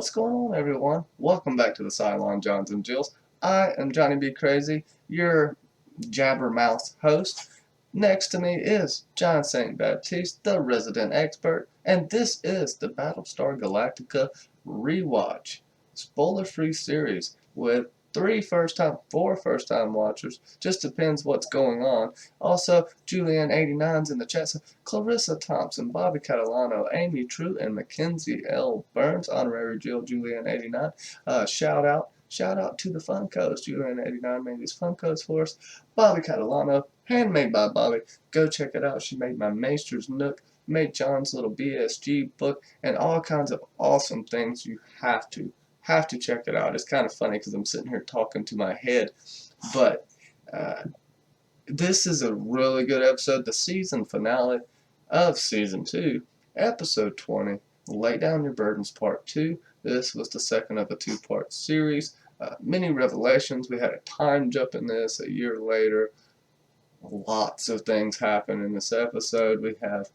What's going on, everyone? Welcome back to the Cylon, Johns and Jills. I am Johnny B. Crazy, your jabbermouth host. Next to me is John St. Baptiste, the resident expert, and this is the Battlestar Galactica rewatch, spoiler-free series with four first-time watchers. Just depends what's going on. Also, Julianne89's in the chat. So Clarissa Thompson, Bobby Catalano, Amy True, and Mackenzie L. Burns, honorary Jill Julianne89. Shout out to the Funkos. Julianne89 made these Funkos for us. Bobby Catalano, handmade by Bobby. Go check it out. She made my Maester's Nook, made John's little BSG book, and all kinds of awesome things. You have to check it out. It's kind of funny because I'm sitting here talking to my head, but this is a really good episode. The season finale of season 2, episode 20, Lay Down Your Burdens Part 2. This was the second of a two-part series. Many revelations. We had a time jump in this a year later. Lots of things happen in this episode. We have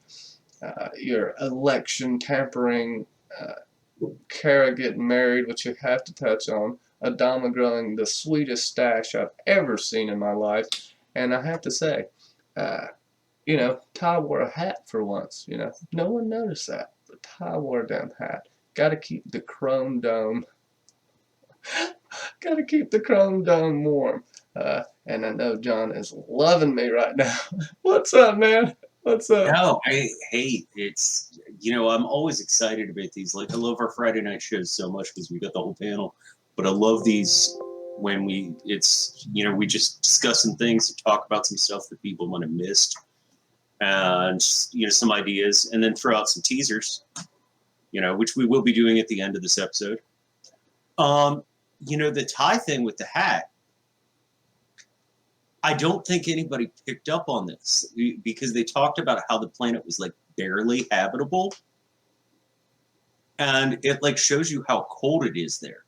your election tampering, Kara getting married, which you have to touch on, Adama growing the sweetest stash I've ever seen in my life, and I have to say, Ty wore a hat for once, no one noticed that, but Ty wore a damn hat. Gotta keep the chrome dome warm, and I know John is loving me right now. What's up, man? What's up? No, I'm always excited about these. Like, I love our Friday night shows so much because we got the whole panel. But I love these when we just discuss some things, talk about some stuff that people might have missed, and some ideas, and then throw out some teasers, which we will be doing at the end of this episode. The tie thing with the hat. I don't think anybody picked up on this because they talked about how the planet was like barely habitable, and it like shows you how cold it is there.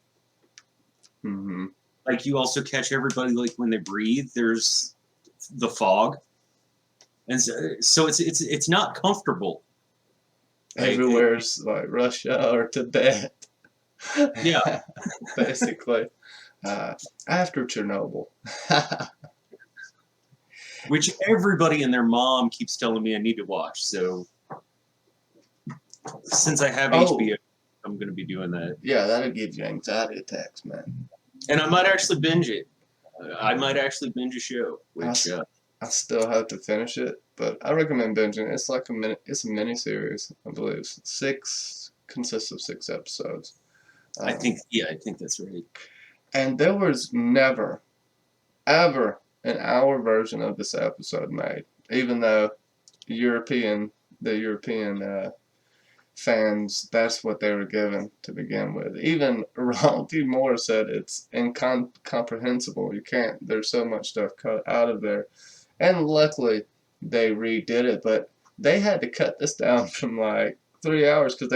Mm-hmm. Like, you also catch everybody, like, when they breathe, there's the fog, and so it's not comfortable. Everywhere's like Russia or Tibet. Yeah, basically. After Chernobyl. Which everybody and their mom keeps telling me I need to watch. So since I have HBO, I'm going to be doing that. Yeah, that'll give you anxiety attacks, man. And I might actually binge it. I might actually binge a show. Which I still have to finish it, but I recommend binging. It's like it's a mini series, I believe. Consists of 6 episodes. I think that's right. And there was never, ever an hour version of this episode made, even though the European fans, that's what they were given to begin with. Even Ronald D. Moore said it's incomprehensible. There's so much stuff cut out of there. And luckily they redid it, but they had to cut this down from like 3 hours because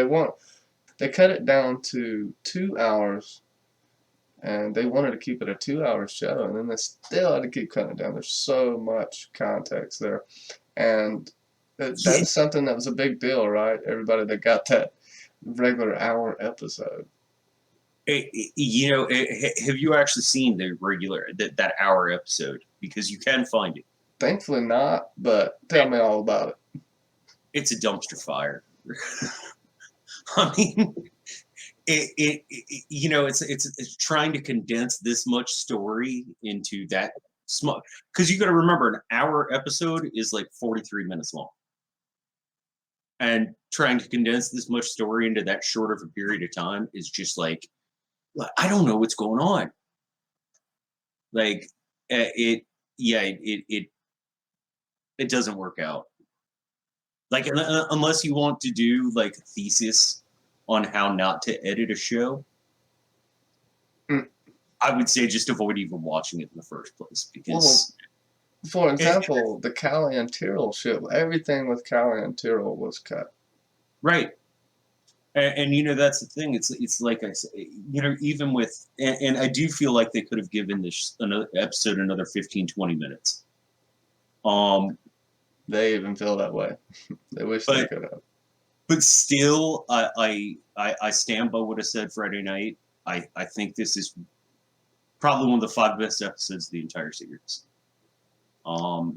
they cut it down to 2 hours. And they wanted to keep it a 2-hour show, and then they still had to keep cutting it down. There's so much context there. And that's something that was a big deal, right? Everybody that got that regular hour episode. Have you actually seen the regular, that hour episode? Because you can find it. Thankfully not, but tell me all about it. It's a dumpster fire. I mean... It's trying to condense this much story into that small, because you got to remember an hour episode is like 43 minutes long, and trying to condense this much story into that short of a period of time is just like, I don't know what's going on. Like, it doesn't work out. Like, unless you want to do like a thesis on how not to edit a show, I would say just avoid even watching it in the first place. Because, for example, the Callie and Tyrrell show, everything with Callie and Tyrrell was cut. Right. And that's the thing. It's like I say, even with, and I do feel like they could have given this episode another 15, 20 minutes. They even feel that way. They wish they could have. But still, I stand by what I said Friday night. I think this is probably one of the 5 best episodes of the entire series. I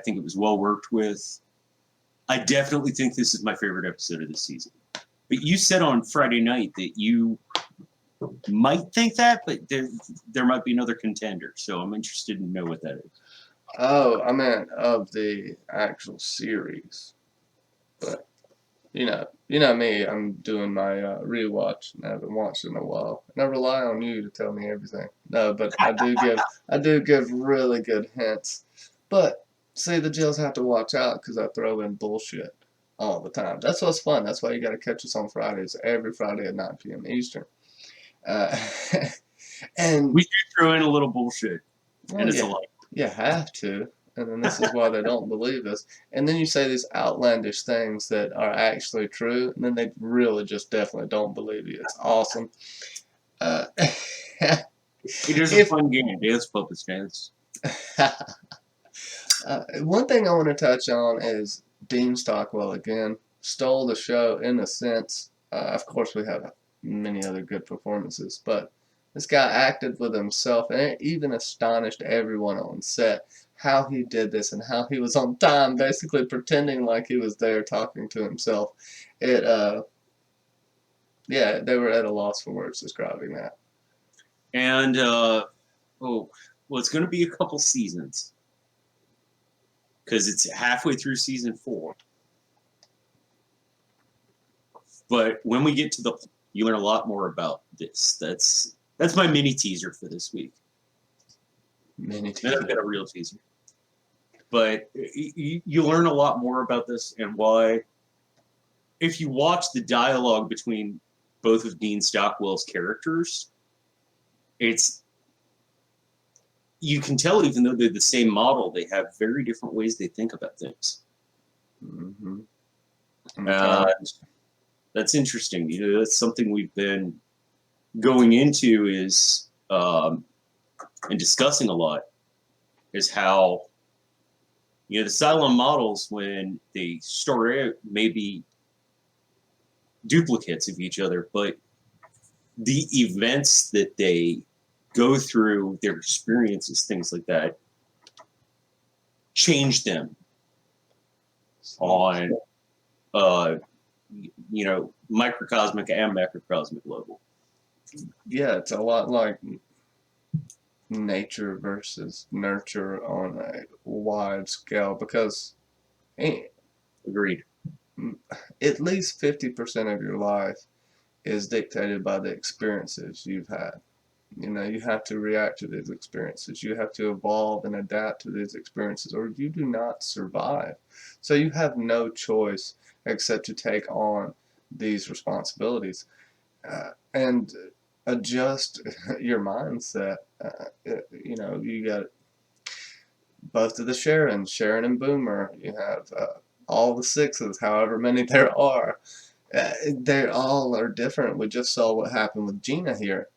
think it was well worked with. I definitely think this is my favorite episode of this season. But you said on Friday night that you might think that, but there might be another contender. So I'm interested to know what that is. Oh, I meant of the actual series. But you know me. I'm doing my rewatch, and I haven't watched in a while, and I rely on you to tell me everything. No, but I do give really good hints. But see, the Jills have to watch out because I throw in bullshit all the time. That's what's fun. That's why you got to catch us on Fridays, every Friday at 9 p.m. Eastern. Uh, and We do throw in a little bullshit, well, and it's a yeah, lot. you have to. And then this is why they don't believe us. And then you say these outlandish things that are actually true, and then they really just definitely don't believe you. It's awesome. Uh, It is a if fun game. Dance puppets dance. one thing I want to touch on is Dean Stockwell again stole the show in a sense. Of course, we have many other good performances, but this guy acted with himself, and it even astonished everyone on set how he did this and how he was on time, basically pretending like he was there talking to himself. It, yeah, they were at a loss for words describing that. And well, it's going to be a couple seasons because it's halfway through season 4. But when we get to you learn a lot more about this. That's my mini teaser for this week. Many Then I've got a real teaser. But you learn a lot more about this and why. If you watch the dialogue between both of Dean Stockwell's characters, you can tell even though they're the same model, they have very different ways they think about things. Mm-hmm. That's interesting. That's something we've been going into is and discussing a lot is how the Cylon models when they start out may be duplicates of each other, but the events that they go through, their experiences, things like that, change them on microcosmic and macrocosmic level. Yeah, it's a lot like nature versus nurture on a wide scale because Agreed. at least 50% of your life is dictated by the experiences you've had. You have to react to these experiences. You have to evolve and adapt to these experiences, or you do not survive. So you have no choice except to take on these responsibilities and adjust your mindset. You got both of the Sharon and Boomer. You have all the sixes, however many there are. They all are different. We just saw what happened with Gina here.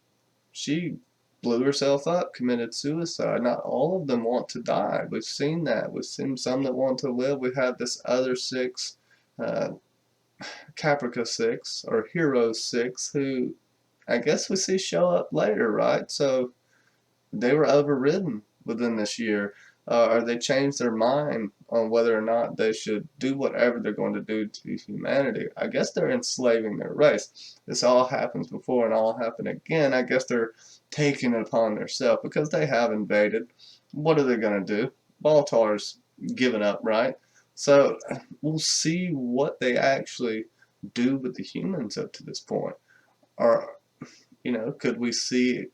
She blew herself up, committed suicide. Not all of them want to die. We've seen that. We've seen some that want to live. We have this other 6, Caprica 6, or Hero 6, who I guess we see show up later, right? So they were overridden within this year. Or they changed their mind on whether or not they should do whatever they're going to do to humanity. I guess they're enslaving their race. This all happens before and all happen again. I guess they're taking it upon themselves because they have invaded. What are they going to do? Baltar's given up, right? So we'll see what they actually do with the humans up to this point. Or, could we see,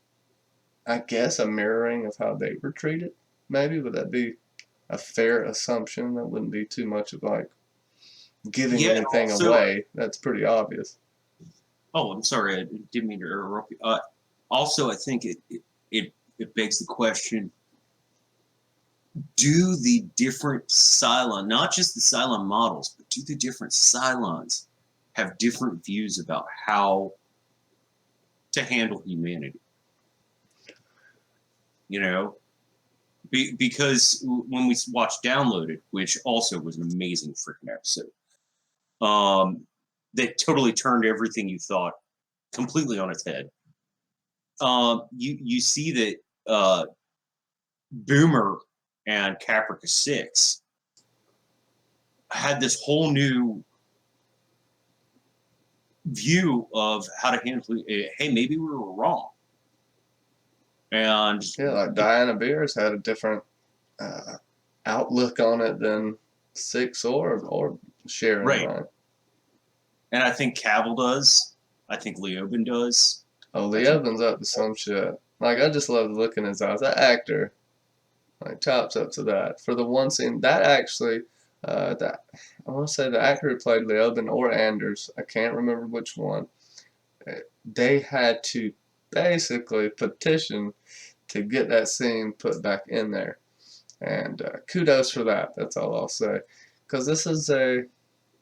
I guess, a mirroring of how they were treated? Maybe would that be a fair assumption? That wouldn't be too much of like giving anything away. That's pretty obvious. Oh, I'm sorry, I didn't mean to interrupt you. Also, I think it begs the question: do the different Cylon, not just the Cylon models, but do the different Cylons have different views about how to handle humanity? because when we watched Downloaded, which also was an amazing freaking episode, that totally turned everything you thought completely on its head. You see that Boomer and Caprica 6 had this whole new view of how to handle it. Hey, maybe we were wrong. And Yeah, like Diana Beers had a different outlook on it than Six or Sharon, right? And I think Cavill does. I think Leoben does. Oh, Leoben's up to some shit. Like, I just love the look in his eyes. That actor, like, chops up to that. For the one scene, that actually, that I want to say the actor who played Leoben or Anders, I can't remember which one, they had to basically petition to get that scene put back in there. And kudos for that. That's all I'll say. Because this is an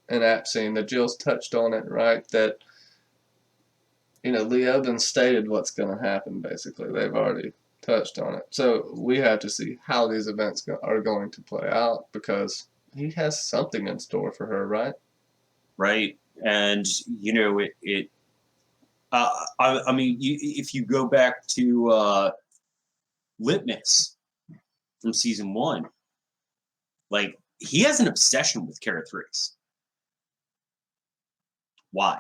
app scene that Jill's touched on it, right? That, Leoben stated what's going to happen, basically. They've already touched on it. So we have to see how these events are going to play out, because he has something in store for her, right? Right. And, I mean, if you go back to Litmus from season 1, like, he has an obsession with Kara Thrace. Why?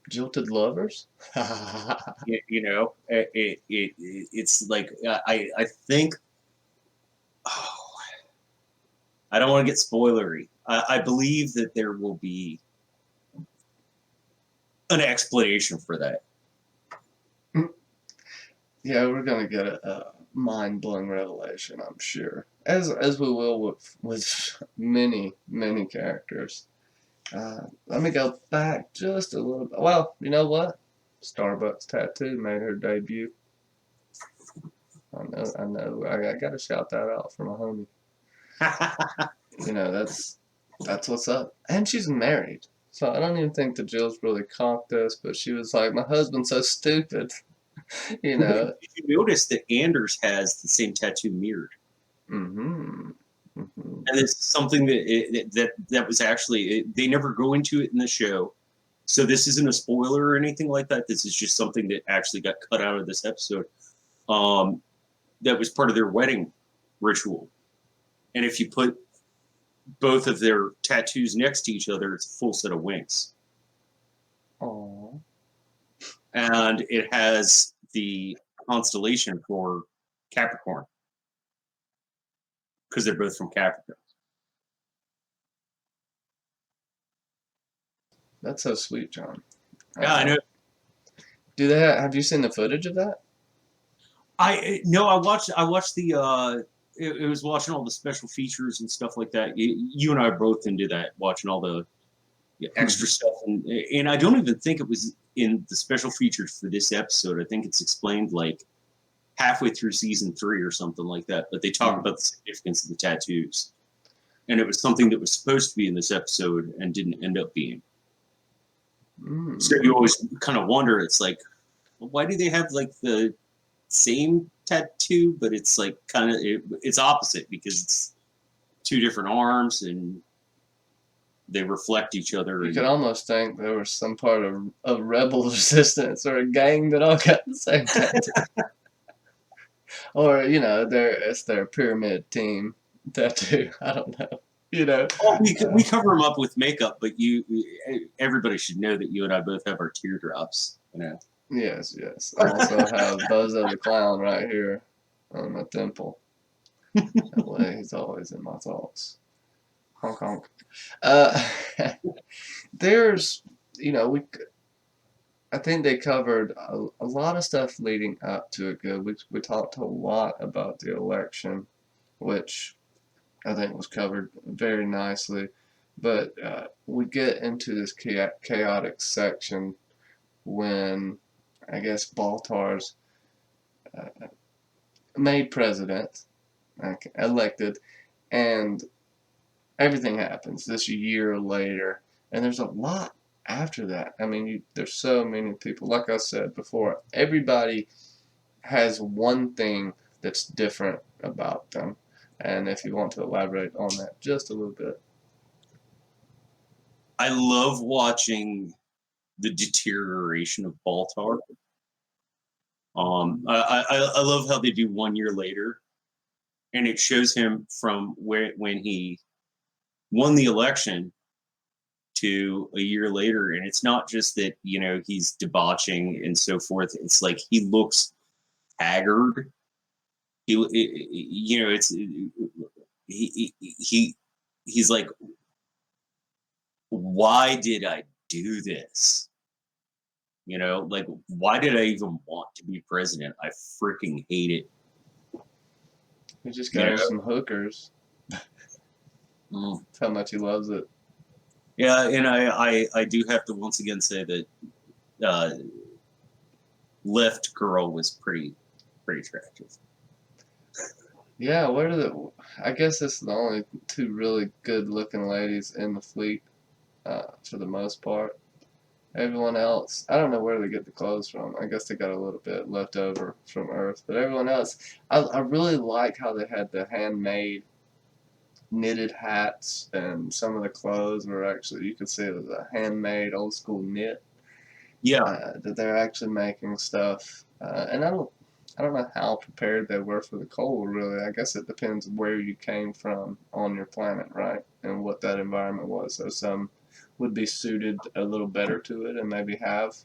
Jilted lovers? It's like, I think, I don't want to get spoilery. I believe that there will be an explanation for that. Yeah, we're gonna get a mind-blowing revelation, I'm sure, as we will with many characters. Let me go back just a little bit. Well, you know what? Starbucks Tattoo made her debut. I know. I gotta shout that out for my homie. That's what's up. And she's married, so I don't even think the Jill's really caught this, but she was like, "My husband's so stupid," you know. Did you notice that Anders has the same tattoo mirrored? Mm-hmm. Mm-hmm. And it's something that was actually, they never go into it in the show, so this isn't a spoiler or anything like that. This is just something that actually got cut out of this episode. That was part of their wedding ritual, and if you put both of their tattoos next to each other, it's a full set of wings. Aww. And it has the constellation for Capricorn, because they're both from Capricorn. That's so sweet, John. Yeah, I know. Do they have you seen the footage of that? I watched the it was watching all the special features and stuff like that. You and I are both into that, watching all the extra stuff, and I don't even think it was in the special features for this episode. I think it's explained like halfway through season 3 or something like that. But they talk about the significance of the tattoos, and it was something that was supposed to be in this episode and didn't end up being. So you always kind of wonder. It's like, well, why do they have like the same tattoo, but it's like kind of it's opposite, because it's 2 different arms and they reflect each other. You could almost think there was some part of rebel resistance or a gang that all got the same tattoo. Or, it's their pyramid team tattoo. I don't know. Well, we cover them up with makeup, but everybody should know that you and I both have our teardrops. Yes. I also have Bozo the Clown right here on my temple. That way, he's always in my thoughts. Honk honk. There's, I think they covered a lot of stuff leading up to it. Good. We talked a lot about the election, which I think was covered very nicely. But we get into this chaotic section when, I guess, Baltar's made president, elected, and everything happens this year later. And there's a lot after that. I mean, there's so many people. Like I said before, everybody has one thing that's different about them. And if you want to elaborate on that just a little bit. I love watching the deterioration of Baltar. I love how they do 1 year later, and it shows him from when he won the election to a year later, and it's not just that he's debauching and so forth. It's like he looks haggard. He's like, why did I do this? Like, why did I even want to be president? I freaking hate it. He just got some hookers. Mm. That's how much he loves it. Yeah, and I do have to once again say that Left Girl was pretty attractive. Yeah, I guess this is the only two really good looking ladies in the fleet, for the most part. Everyone else, I don't know where they get the clothes from. I guess they got a little bit left over from Earth. But everyone else, I really like how they had the handmade knitted hats, and some of the clothes were actually, you could see it was a handmade old school knit. Yeah. That they're actually making stuff. And I don't know how prepared they were for the cold, really. I guess it depends where you came from on your planet, right? And what that environment was. So some would be suited a little better to it and maybe have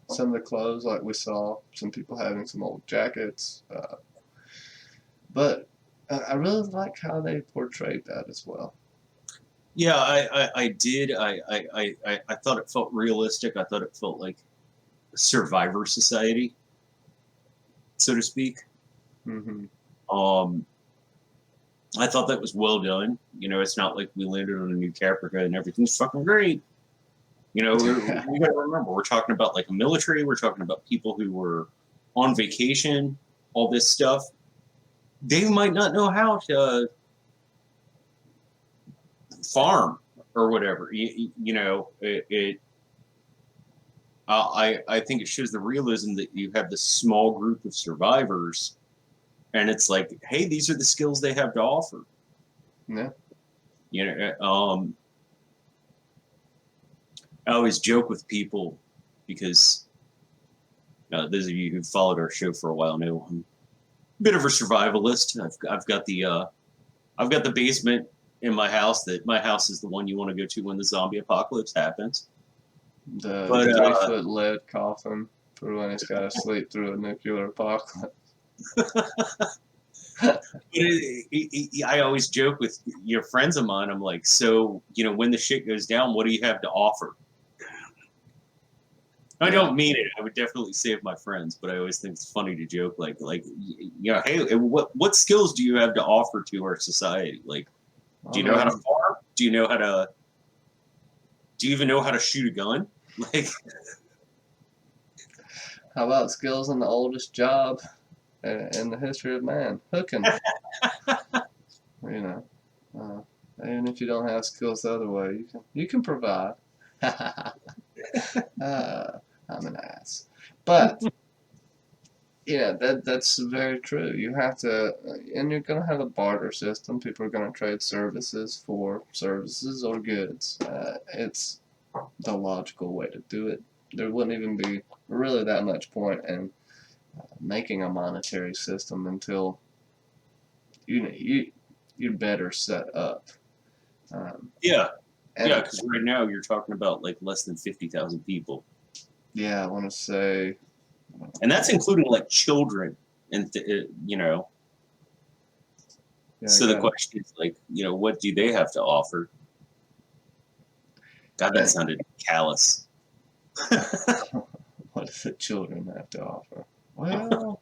some of the clothes, like we saw some people having some old jackets. But I really like how they portrayed that as well. Yeah, I did. I thought it felt realistic. I thought it felt like Survivor Society, so to speak. Mm-hmm. I thought that was well done. It's not like we landed on a new Caprica and everything's fucking great. We got to remember, we're talking about like a military. We're talking about people who were on vacation, all this stuff. They might not know how to farm or whatever. I think it shows the realism that you have this small group of survivors, and it's like, hey, these are the skills they have to offer. Yeah. I always joke with people because those of you who've followed our show for a while know I'm a bit of a survivalist. I've got the basement in my house. That my house is the one you want to go to when the zombie apocalypse happens. The 3-foot lead coffin for when he's got to sleep through a nuclear apocalypse. I always joke with friends of mine. I'm like, so when the shit goes down, what do you have to offer? I don't mean it. I would definitely save my friends, but I always think it's funny to joke like hey, what skills do you have to offer to our society? Like, do you know how to farm? Do you even know how to shoot a gun? Like, how about skills in the oldest job in the history of man, hooking? Even if you don't have skills the other way, you can provide. I'm an ass, but that's very true. You have to, and you're gonna have a barter system. People are gonna trade services for services or goods. It's the logical way to do it. There wouldn't even be really that much point in making a monetary system until you're better set up. Because right now you're talking about like less than 50,000 people. Yeah, I want to say, and that's including like children, and so the question is like, what do they have to offer? God, that sounded callous. What do the children have to offer? Well,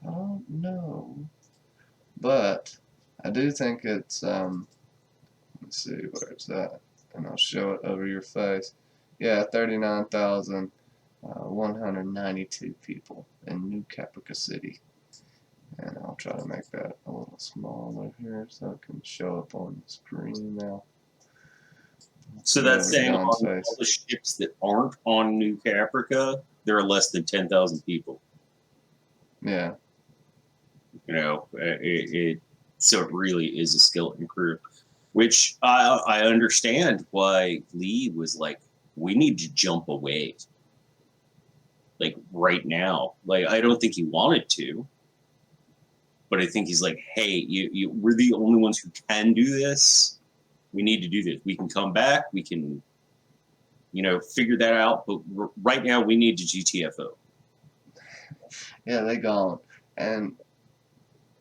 I don't know, but I do think it's let's see where it's at, and I'll show it over your face. Yeah, 39,192 people in New Caprica City. And I'll try to make that a little smaller here so it can show up on the screen now. So that's saying on all the ships that aren't on New Caprica, there are less than 10,000 people. Yeah. So it really is a skeleton crew, which I understand why Lee was like, we need to jump away, like right now. Like I don't think he wanted to, but I think he's like, hey, we're the only ones who can do this. We need to do this. We can come back. We can, figure that out. But right now, we need to GTFO. Yeah, they gone. And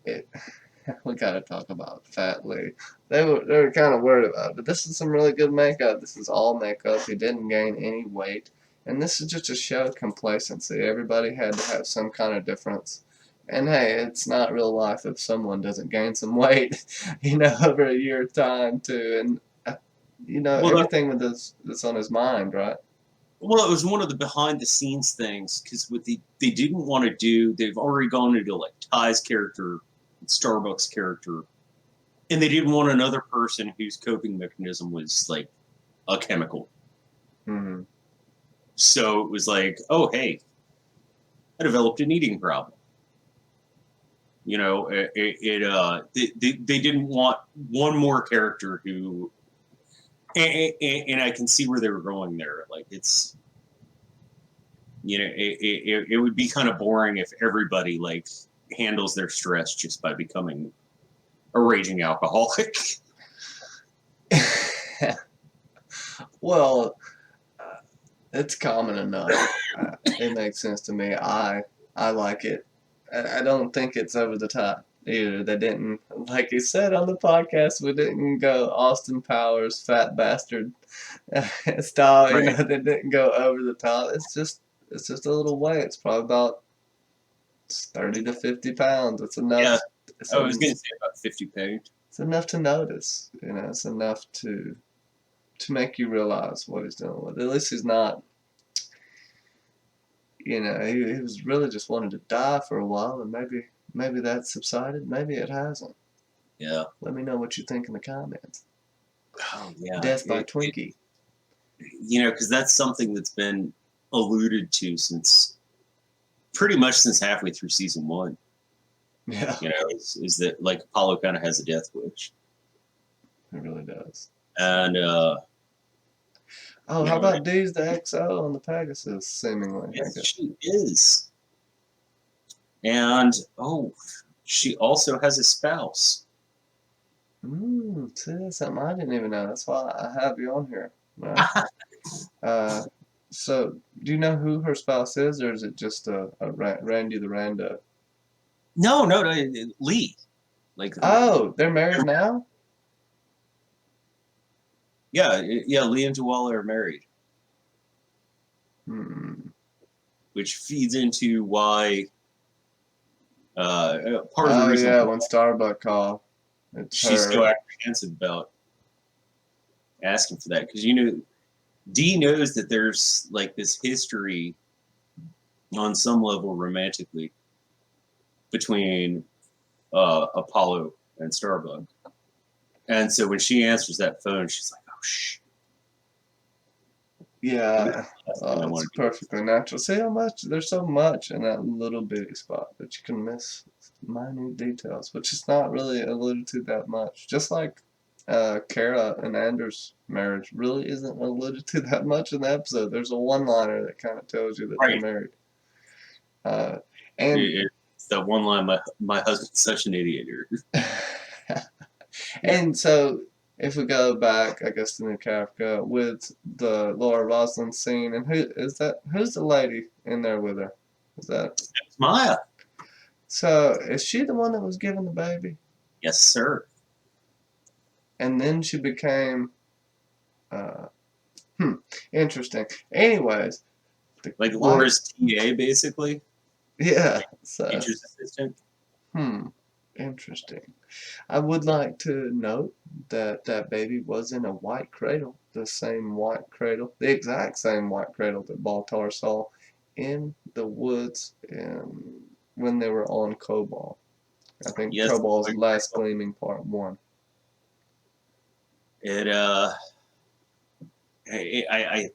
it, we gotta talk about Fat Lee. They were kind of worried about it, but this is some really good makeup. This is all makeup. He didn't gain any weight, and this is just to show complacency. Everybody had to have some kind of difference. And hey, it's not real life if someone doesn't gain some weight, over a year time too. And Well, everything with this that's on his mind, right? Well, it was one of the behind the scenes things because what they didn't want to do, they've already gone into like Ty's character, Starbucks character, and they didn't want another person whose coping mechanism was like a chemical. Mm-hmm. So it was like, oh hey, I developed an eating problem. They didn't want one more character who, and I can see where they were going there. Like it's. It would be kind of boring if everybody like handles their stress just by becoming a raging alcoholic. Well, it's common enough. It makes sense to me. I like it. I don't think it's over the top either. They didn't, like you said on the podcast, we didn't go Austin Powers, fat bastard style. Right. They didn't go over the top. It's just a little weight. It's probably about 30 to 50 pounds. It's enough. Yeah, I was going to say about 50 pounds. It's enough to notice. It's enough to make you realize what he's dealing with. At least he's not. He was really just wanting to die for a while, and maybe that subsided. Maybe it hasn't. Yeah. Let me know what you think in the comments. Oh yeah. Death by Twinkie. Because that's something that's been alluded to pretty much since halfway through season 1. Yeah. Is that like Apollo kind of has a death wish? It really does. And how about Dee's the XO on the Pegasus, seemingly? Yes, she is. And she also has a spouse. See, that's something I didn't even know. That's why I have you on here. Right? So, do you know who her spouse is, or is it just a Randy the Rando? No, Lee. They're married now? Yeah, Lee and Joella are married. Which feeds into why part of the reason when Starbuck called. She's so apprehensive about asking for that because Dee knows that there's like this history on some level romantically between Apollo and Starbuck, and so when she answers that phone, she's like, "Oh shit." Yeah, it's perfectly natural. See how much there's so much in that little bitty spot that you can miss minute details, which is not really alluded to that much. Just like Kara and Anders' marriage really isn't alluded to that much in the episode. There's a one-liner that kind of tells you that they're married. And it's that one line, my husband's such an idiot. And so if we go back, I guess, to New Kafka with the Laura Roslin scene, and who's the lady in there with her? Is that? It's Maya. So is she the one that was given the baby? Yes, sir. And then she became, interesting. Anyways, like Laura's TA, basically. Yeah. So. Teacher's assistant. Interesting. I would like to note that baby was in a white cradle, the exact same white cradle that Baltar saw in the woods when they were on Cobalt. I think Cobalt's Last Gleaming Part 1. I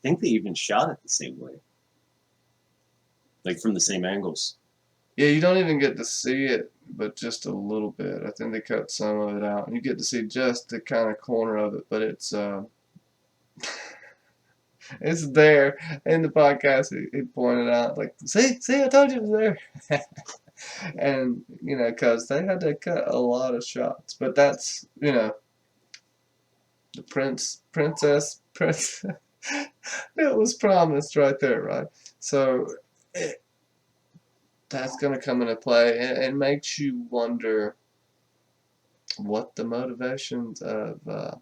think they even shot it the same way. Like from the same angles. Yeah, you don't even get to see it, but just a little bit. I think they cut some of it out, and you get to see just the kind of corner of it, but it's it's there in the podcast. He pointed out, like, see, I told you it was there. And because they had to cut a lot of shots, but that's the princess, it was promised right there, right? So that's gonna come into play, and it makes you wonder what the motivations of did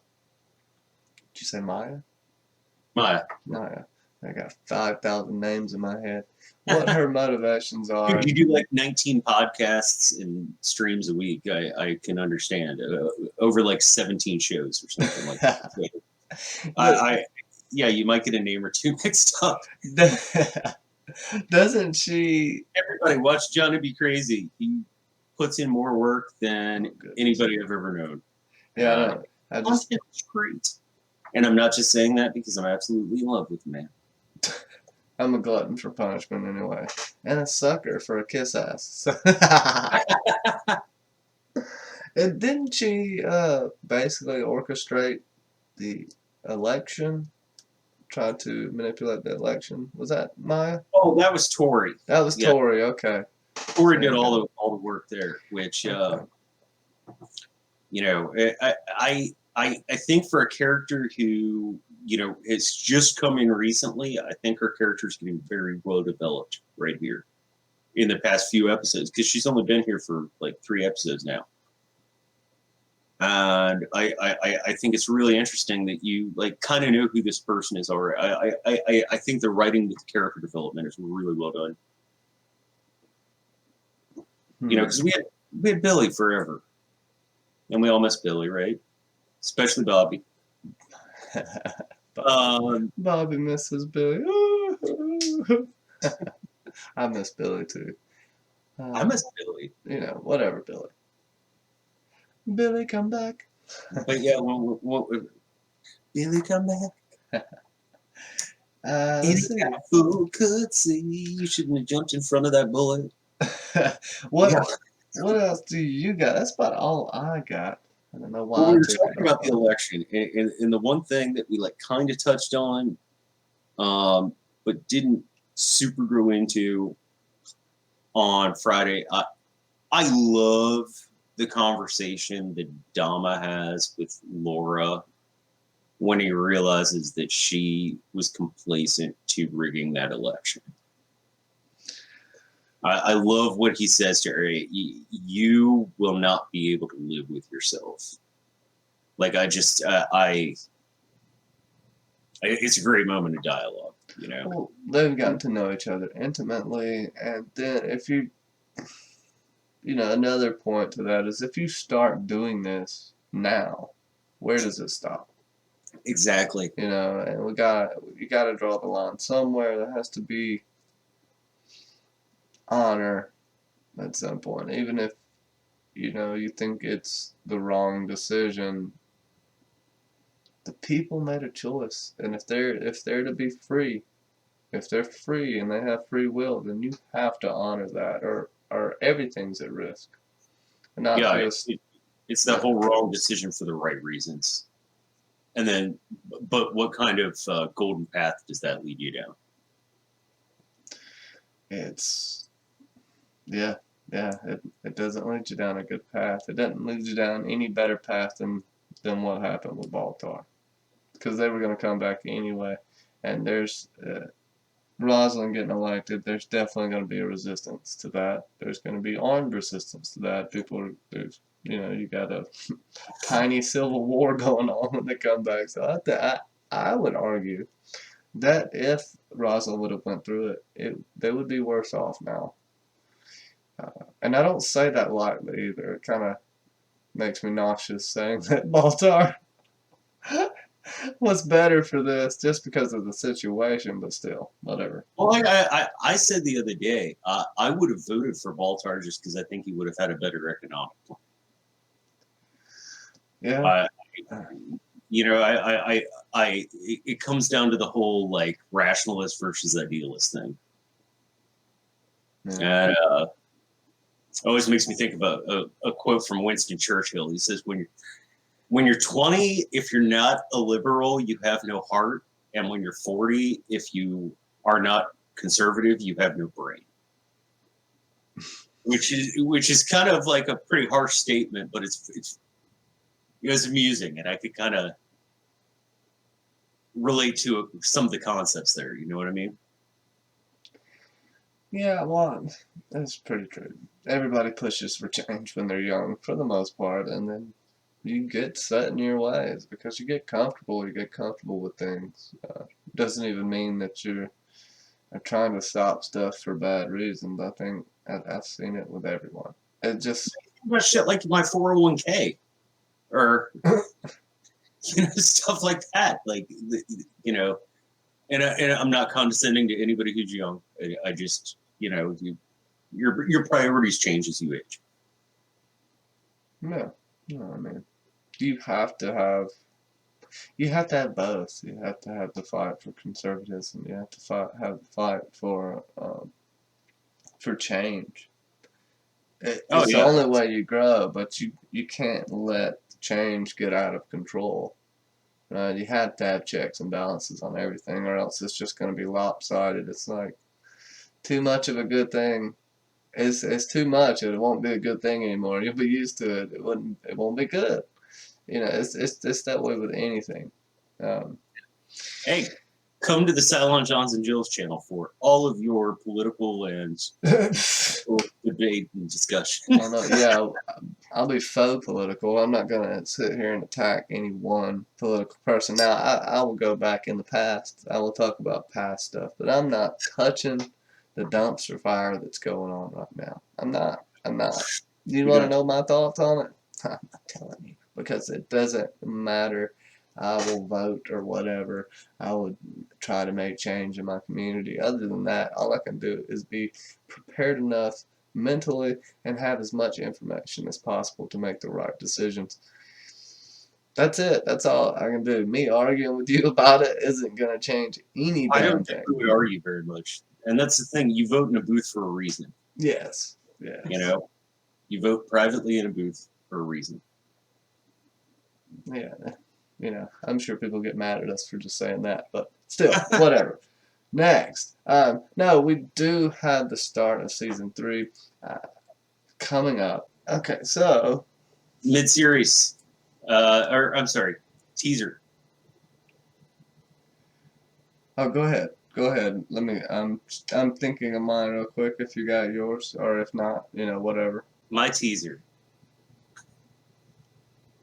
you say Maya? Maya. Maya. I got 5,000 names in my head. What her motivations are. Dude, you do like 19 podcasts and streams a week. I can understand. Over like 17 shows or something like that. Yeah, you might get a name or two mixed up. Doesn't she? Everybody watch Johnny Be Crazy. He puts in more work than anybody I've ever known. Yeah, I know. It's great. And I'm not just saying that because I'm absolutely in love with the man. I'm a glutton for punishment anyway, and a sucker for a kiss ass. And didn't she basically orchestrate the election? Try to manipulate the election. Was that Maya? Oh, that was Tori. That was Tori. Okay. Tori did all the work there, which I think for a character who has just come in recently, I think her character is getting very well developed right here in the past few episodes, because she's only been here for like 3 episodes now. And I think it's really interesting that you like kind of know who this person is already. I think the writing with the character development is really well done. Because we had Billy forever, and we all miss Billy, right? Especially Bobby. Bobby misses Billy. I miss Billy too. I miss Billy. Whatever, Billy. Billy, come back. But yeah, Billy, come back. Any fool could see. You shouldn't have jumped in front of that bullet. What else do you got? That's about all I got. I don't know why. Well, we were talking about the election, and the one thing that we kind of touched on, but didn't super grow into on Friday. I love the conversation that Dama has with Laura when he realizes that she was complacent to rigging that election. I love what he says to her. You will not be able to live with yourself. Like, it's a great moment of dialogue, Well, they've gotten to know each other intimately, and then if another point to that is if you start doing this now, where does it stop? Exactly. And you got to draw the line somewhere. There has to be honor at some point, even if you think it's the wrong decision. The people made a choice, and if they're to be free, if they're free and they have free will, then you have to honor that, or everything's at risk. And not just it's the whole wrong decision for the right reasons. And then, but what kind of golden path does that lead you down? It doesn't lead you down a good path. It doesn't lead you down any better path than what happened with Baltar, because they were going to come back anyway. And there's Rosalind getting elected. There's definitely going to be a resistance to that. There's going to be armed resistance to that. You got a tiny civil war going on when they come back. So I would argue that if Rosalind would have went through it, they would be worse off now. And I don't say that lightly either. It kind of makes me nauseous saying that Baltar was better for this just because of the situation, but still, whatever. Well, I said the other day, I would have voted for Baltar just because I think he would have had a better economic plan. Yeah. It comes down to the whole rationalist versus idealist thing. Yeah. And Always makes me think of a quote from Winston Churchill. He says, when you're 20, if you're not a liberal, you have no heart. And when you're 40, if you are not conservative, you have no brain. Which is kind of like a pretty harsh statement, but it's amusing, and I could kind of relate to some of the concepts there. You know what I mean? Yeah, well, that's pretty true. Everybody pushes for change when they're young, for the most part, and then you get set in your ways because you get comfortable. You get comfortable with things. Doesn't even mean that you're trying to stop stuff for bad reasons. I think I've seen it with everyone. It just About shit like my 401k or stuff like that. Like and I'm not condescending to anybody who's young. I just your priorities change as you age. no, no. I mean, you have to have you have to have both. You have to have the fight for conservatism. You have to have the fight for change. Oh It's the yeah. only way you grow, but you can't let change get out of control. Right? You have to have checks and balances on everything, or else it's just going to be lopsided. It's like too much of a good thing. It's too much, and it won't be a good thing anymore. You'll be used to it. It won't be good. It's that way with anything. Um, Hey, come to the Cylon Johns and Jill's channel for all of your political and debate and discussion. I don't know. Yeah, I'll be faux political. I'm not gonna sit here and attack any one political person. Now, I will go back in the past. I will talk about past stuff, but I'm not touching the dumpster fire that's going on right now. I'm not. I'm not. You We want to got know my thoughts on it? I'm not telling you because it doesn't matter. I will vote or whatever. I would try to make change in my community. Other than that, all I can do is be prepared enough mentally and have as much information as possible to make the right decisions. That's it. That's all I can do. Me arguing with you about it isn't going to change any I damn don't think thing. we would argue very much, and that's the thing. You vote in a booth for a reason. Yes. Yes. You vote privately in a booth for a reason. Yeah. I'm sure people get mad at us for just saying that, but still, whatever. Next. No, we do have the start of season 3 coming up. Okay, so Mid-series, or I'm sorry, teaser. oh, go ahead. Go ahead. Let me. I'm thinking of mine real quick. If you got yours, or if not, whatever. My teaser.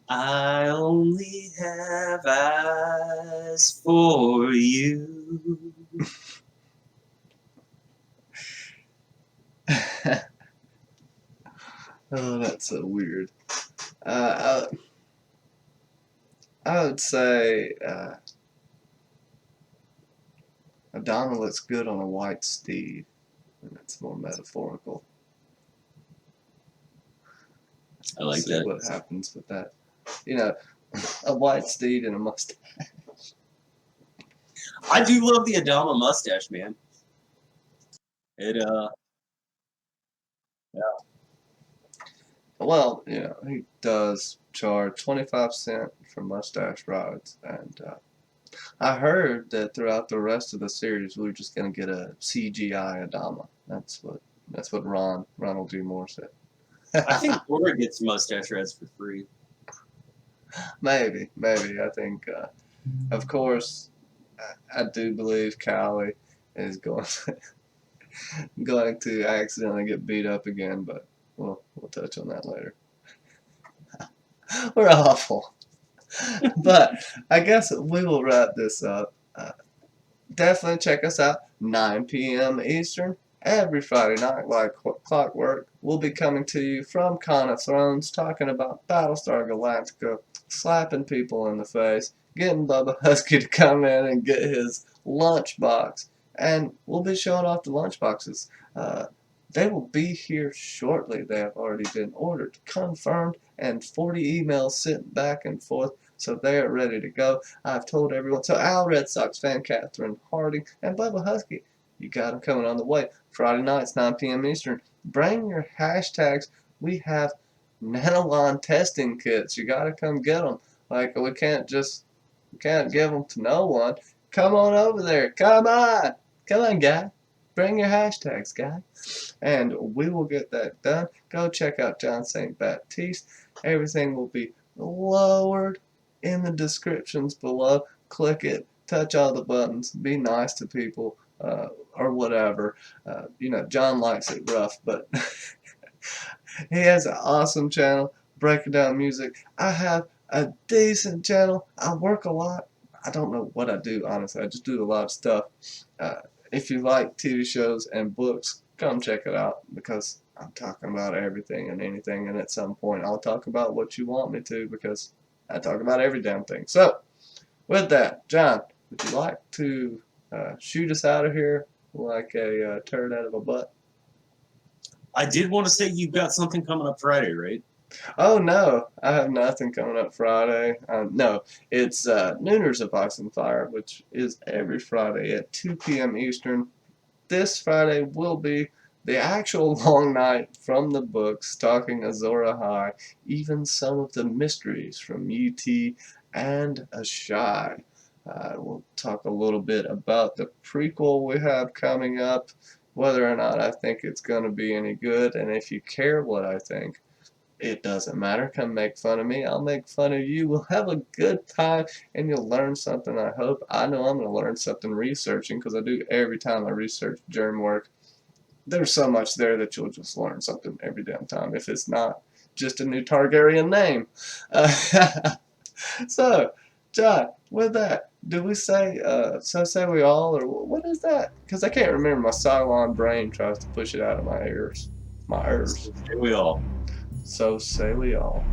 I only have eyes for you. Oh, that's so weird. Uh, I would say Adama looks good on a white steed, and that's more metaphorical. I like See that. what happens with that. A white steed and a mustache. I do love the Adama mustache, man. It yeah. Well, he does charge 25 cents for mustache rides, and I heard that throughout the rest of the series we're just gonna get a CGI Adama. That's what Ronald G. Moore said. I think Laura gets mustache rides for free. Maybe. I think, of course, I do believe Callie is going to accidentally get beat up again, but we'll touch on that later. We're awful. But I guess we will wrap this up. Definitely check us out 9 p.m. Eastern every Friday night like clockwork. We'll be coming to you from Con of Thrones talking about Battlestar Galactica, slapping people in the face, getting Bubba Husky to come in and get his lunchbox, and we'll be showing off the lunchboxes. They will be here shortly. They have already been ordered, confirmed, and 40 emails sent back and forth, so they are ready to go. I've told everyone. So Al Red Sox fan Catherine Harding and Bubba Husky, You got them coming on the way. Friday nights, 9 p.m. Eastern. Bring your hashtags. We have Nanolon testing kits. You got to come get them. Like, we can't give them to no one. Come on over there. Come on. Come on, guy. Bring your hashtags, guy. And we will get that done. Go check out John St. Baptiste. Everything will be lowered in the descriptions below. Click it. Touch all the buttons. Be nice to people. Or whatever. John likes it rough, but he has an awesome channel breaking down music. I have a decent channel. I work a lot. I don't know what I do, honestly. I just do a lot of stuff. Uh, if you like TV shows and books, come check it out because I'm talking about everything and anything, and at some point I'll talk about what you want me to because I talk about every damn thing. So, with that, John, would you like to shoot us out of here like a turd out of a butt? I did want to say you've got something coming up Friday, right? Oh no, I have nothing coming up Friday. No, it's Nooners of Ice and Fire, which is every Friday at 2 p.m. Eastern. This Friday will be the actual long night from the books, talking Azora High, even some of the mysteries from UT and Ashai. We'll talk a little bit about the prequel we have coming up, whether or not I think it's going to be any good, and if you care what I think, it doesn't matter. Come make fun of me. I'll make fun of you. We'll have a good time and you'll learn something, I hope. I know I'm going to learn something researching because I do every time I research germ work. There's so much there that you'll just learn something every damn time if it's not just a new Targaryen name. So, John, with that, do we say, so say we all, or what is that? Because I can't remember. My Cylon brain tries to push it out of my ears. My ears. We all. So say we all.